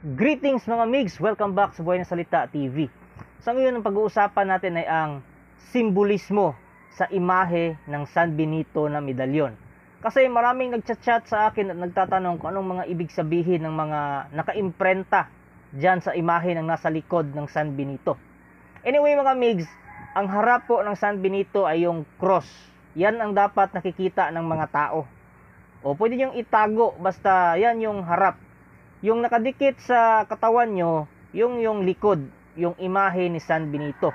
Greetings mga migs! Welcome back sa Buhay na Salita TV. Sa ngayon, ang pag-uusapan natin ay ang simbolismo sa imahe ng San Benito na medalyon. Kasi maraming nagchat-chat sa akin at nagtatanong kung anong mga ibig sabihin ng mga naka-imprenta dyan sa imahe ng nasa likod ng San Benito. Anyway mga migs, ang harap po ng San Benito ay yung cross. Yan ang dapat nakikita ng mga tao. O pwede nyo itago, basta yan yung harap. Yung nakadikit sa katawan nyo, yung likod, yung imahe ni San Benito.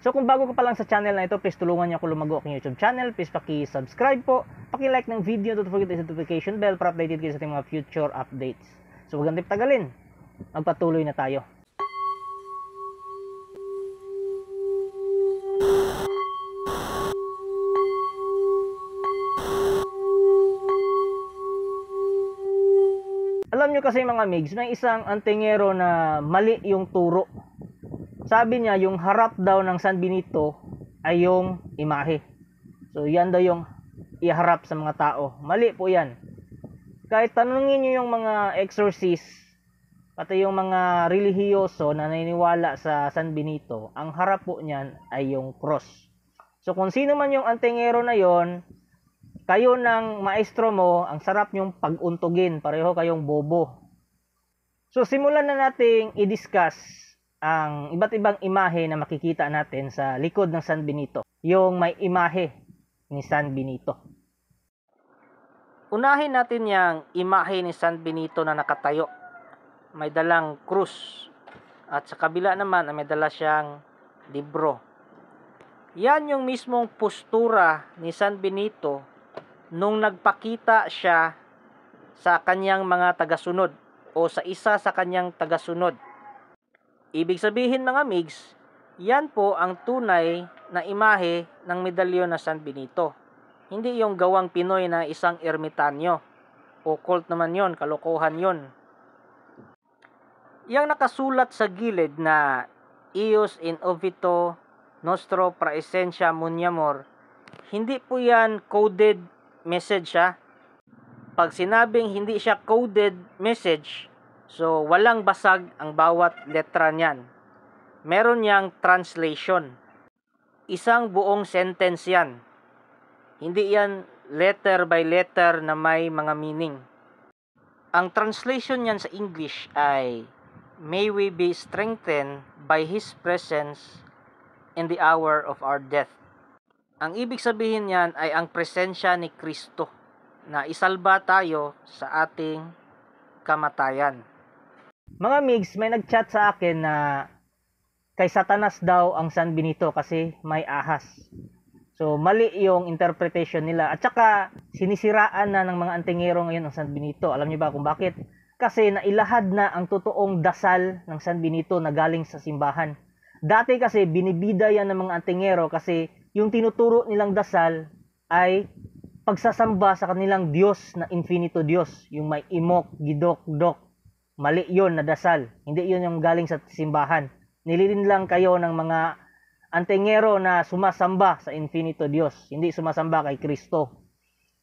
So kung bago ka pa lang sa channel na ito, please tulungan niyo ako lumago aking YouTube channel. Please paki-subscribe po, paki-like ng video, don't forget the notification bell para updated kayo sa ating mga future updates. So huwag natin tagalin, magpatuloy na tayo. Alam nyo kasi mga migs, may isang antingero na mali yung turo. Sabi niya, yung harap daw ng San Benito ay yung imahe. So yan daw yung iharap sa mga tao. Mali po yan. Kahit tanungin nyo yung mga exorcist, pati yung mga relihiyoso na naniniwala sa San Benito, ang harap po niyan ay yung cross. So kung sino man yung antingero na yon, kayo ng maestro mo, ang sarap nyong pag-untugin. Pareho kayong bobo. So, simulan na nating i-discuss ang iba't ibang imahe na makikita natin sa likod ng San Benito. Yung may imahe ni San Benito. Unahin natin yung imahe ni San Benito na nakatayo. May dalang krus. At sa kabila naman, may dala siyang libro. Yan yung mismong postura ni San Benito nung nagpakita siya sa kanyang mga tagasunod o sa isa sa kanyang tagasunod. Ibig sabihin mga migs, yan po ang tunay na imahe ng medalyon na San Benito. Hindi yung gawang Pinoy na isang ermitanyo. Occult naman yon, kalokohan yon. Yang nakasulat sa gilid na Ius in ovito nostro praesentia muniamur, hindi po yan coded message siya. Pag sinabing hindi siya coded message, so walang basag ang bawat letra niyan. Meron niyang translation. Isang buong sentence yan. Hindi yan letter by letter na may mga meaning. Ang translation niyan sa English ay, "May we be strengthened by His presence in the hour of our death." Ang ibig sabihin niyan ay ang presensya ni Kristo na isalba tayo sa ating kamatayan. Mga migs, may nagchat sa akin na kay Satanas daw ang San Benito kasi may ahas. So mali yung interpretation nila. At saka sinisiraan na ng mga antingero ngayon ang San Benito. Alam niyo ba kung bakit? Kasi nailahad na ang totoong dasal ng San Benito na galing sa simbahan. Dati kasi binibida yan ng mga antingero kasi yung tinuturo nilang dasal ay pagsasamba sa kanilang Diyos na infinito Diyos. Yung may imok, gidok, dok. Mali yun na dasal. Hindi yun yung galing sa simbahan. Nililin lang kayo ng mga antingero na sumasamba sa infinito Diyos. Hindi sumasamba kay Kristo.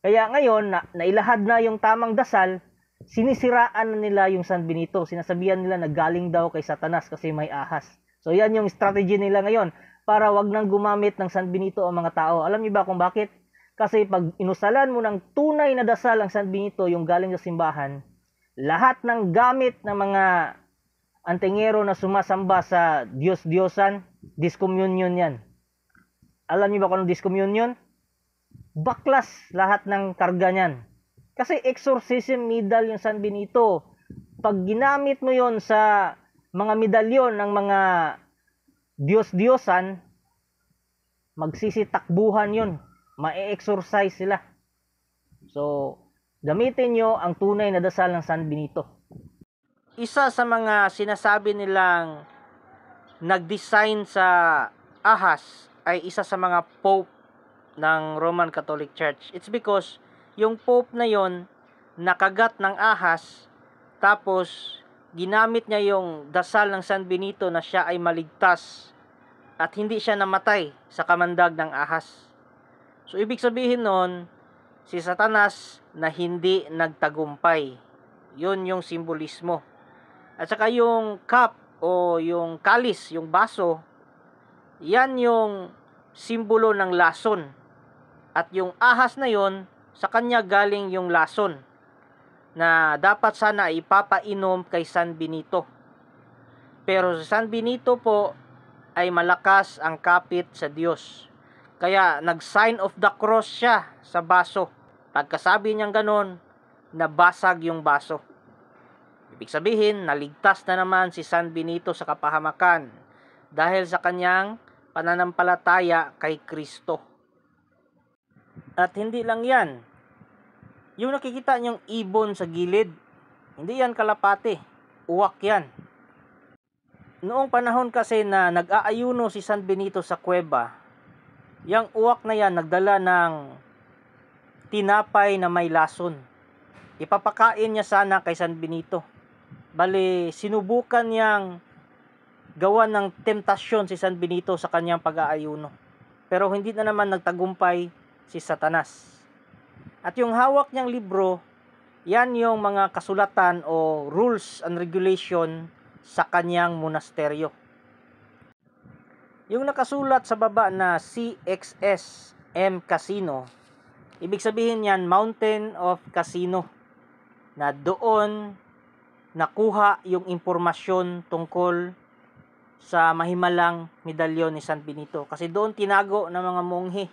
Kaya ngayon, nailahad na yung tamang dasal, sinisiraan na nila yung San Benito. Sinasabihan nila na galing daw kay Satanas kasi may ahas. So yan yung strategy nila ngayon para wag nang gumamit ng San Benito ang mga tao. Alam niyo ba kung bakit? Kasi pag inusalan mo ng tunay na dasal ang San Benito, yung galing sa simbahan, lahat ng gamit ng mga antingero na sumasamba sa Diyos-Diyosan, discommunion yan. Alam niyo ba kung anong discommunion? Baklas lahat ng karga niyan. Kasi exorcism medal yung San Benito. Pag ginamit mo yon sa mga medalyon ng mga Diyos-Diyosan, magsisitakbuhan yun. Ma-exorcise sila. So, gamitin nyo ang tunay na dasal ng San Benito. Isa sa mga sinasabi nilang nag-design sa ahas ay isa sa mga Pope ng Roman Catholic Church. It's because yung Pope na yon nakagat ng ahas, tapos ginamit niya yung dasal ng San Benito na siya ay maligtas at hindi siya namatay sa kamandag ng ahas. So ibig sabihin nun, si Satanas na hindi nagtagumpay. Yun yung simbolismo. At saka yung cup o yung kalis, yung baso, yan yung simbolo ng lason. At yung ahas na yon, sa kanya galing yung lason na dapat sana ipapainom kay San Benito. Pero si San Benito po ay malakas ang kapit sa Diyos. Kaya nag-sign of the cross siya sa baso. Pagkasabi niyang ganon, nabasag yung baso. Ibig sabihin, naligtas na naman si San Benito sa kapahamakan dahil sa kanyang pananampalataya kay Kristo. At hindi lang yan. Yung nakikita niyong ibon sa gilid, hindi yan kalapate. Uwak yan. Noong panahon kasi na nag-aayuno si San Benito sa kuweba, yung uwak na yan nagdala ng tinapay na may lason. Ipapakain niya sana kay San Benito. Bali, sinubukan niyang gawa ng temptasyon si San Benito sa kanyang pag-aayuno. Pero hindi na naman nagtagumpay si Satanas. At yung hawak niyang libro, yan yung mga kasulatan o rules and regulation sa kanyang monasteryo. Yung nakasulat sa baba na CXSM Casino, ibig sabihin yan Mountain of Casino, na doon nakuha yung impormasyon tungkol sa mahimalang medalyon ni San Benito. Kasi doon tinago ng mga monghe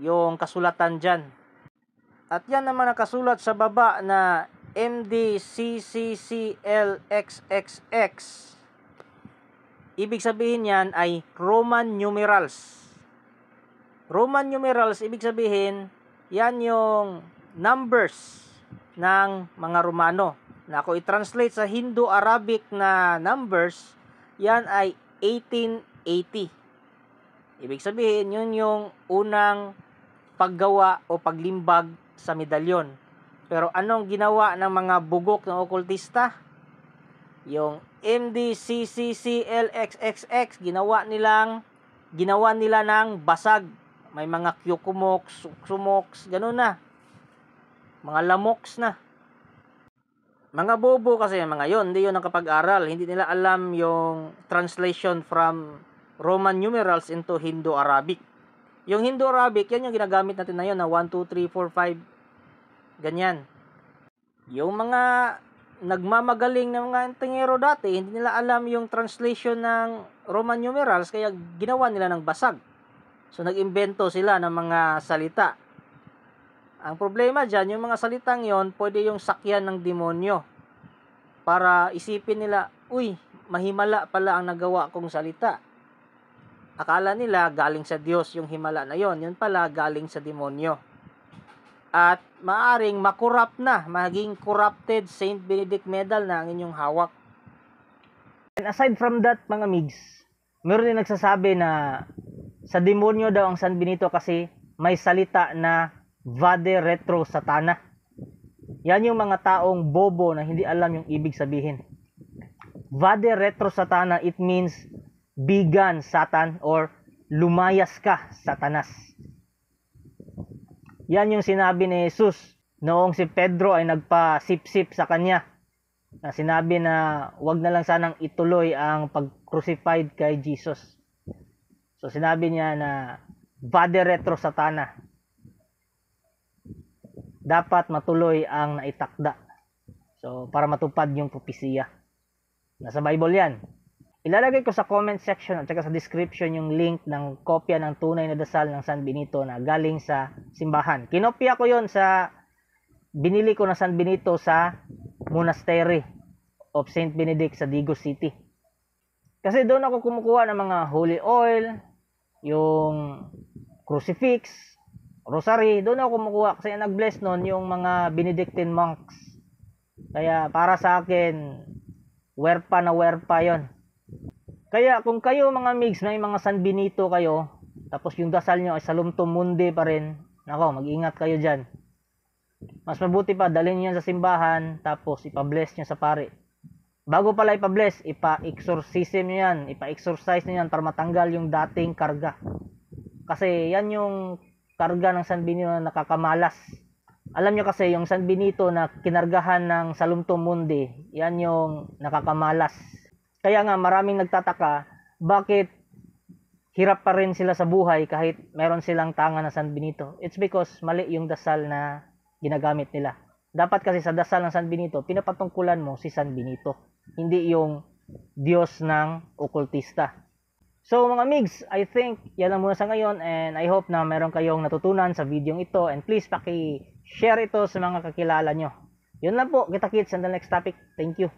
yung kasulatan dyan. At yan naman nakasulat sa baba na MDCCCLXXX. Ibig sabihin yan ay Roman numerals. Roman numerals, ibig sabihin, yan yung numbers ng mga Romano. Na kung i-translate sa Hindu-Arabic na numbers, yan ay 1880. Ibig sabihin, yun yung unang paggawa o paglimbag sa medalyon. Pero anong ginawa ng mga bugok ng okultista? Yung MDCCCLXXX, ginawa nila ng basag. May mga kyukumoks, sumoks, ganun na. Mga lamoks na. Mga bobo kasi mga yon, hindi yon nakapag-aral. Hindi nila alam yung translation from Roman numerals into Hindu-Arabic. Yung Hindu-Arabic, yan yung ginagamit natin na yun, na 1, 2, 3, 4, 5, ganyan. Yung mga nagmamagaling ng mga entingero dati, hindi nila alam yung translation ng Roman numerals, kaya ginawa nila ng basag. So, nag-imbento sila ng mga salita. Ang problema dyan, yung mga salitang yon, pwede yung sakyan ng demonyo. Para isipin nila, uy, mahimala pala ang nagawa kong salita. Akala nila galing sa Diyos yung himala na yon. Yun pala galing sa demonyo. At maaring makorrupt na, maging corrupted Saint Benedict medal na ang inyong hawak. And aside from that, mga migs, meron din nagsasabi na sa demonyo daw ang San Benito kasi may salita na Vade Retro Satana. Yan yung mga taong bobo na hindi alam yung ibig sabihin. Vade Retro Satana, it means bigan Satan or lumayas ka Satanas. Yan yung sinabi ni Jesus noong si Pedro ay nagpa-sip-sip sa kanya. Na sinabi na wag na lang sanang ituloy ang pag-crucified kay Jesus. So sinabi niya na Vade Retro Satana. Dapat matuloy ang naitakda. So, para matupad yung propesiya. Nasa Bible yan. Ilalagay ko sa comment section at saka sa description yung link ng kopya ng tunay na dasal ng San Benito na galing sa simbahan. Kinopya ko yon sa binili ko na San Benito sa Monastery of Saint Benedict sa Digos City. Kasi doon ako kumukuha ng mga holy oil, yung crucifix, rosary, doon ako kumukuha kasi nag-bless noon yung mga Benedictine monks. Kaya para sa akin, werpa na werpa yon. Kaya kung kayo mga migs, may mga San Benito kayo, tapos yung dasal nyo ay Salum Mundi pa rin, nako, mag-ingat kayo dyan. Mas mabuti pa, dalhin nyo yan sa simbahan, tapos ipa-bless nyo sa pari. Bago pala ipa-bless, ipa-exorcism nyo yan, ipa-exorcise nyo yan para matanggal yung dating karga. Kasi yan yung karga ng San Benito na nakakamalas. Alam nyo kasi yung San Benito na kinargahan ng Salumto Mundi, yan yung nakakamalas. Kaya nga maraming nagtataka bakit hirap pa rin sila sa buhay kahit meron silang tanga na San Benito. It's because mali yung dasal na ginagamit nila. Dapat kasi sa dasal ng San Benito, pinapatungkulan mo si San Benito, hindi yung Diyos ng okultista. So mga migs, I think yan lang muna sa ngayon, and I hope na meron kayong natutunan sa video ito, and please paki-share ito sa mga kakilala nyo. Yun lang po, kita kits on the next topic. Thank you.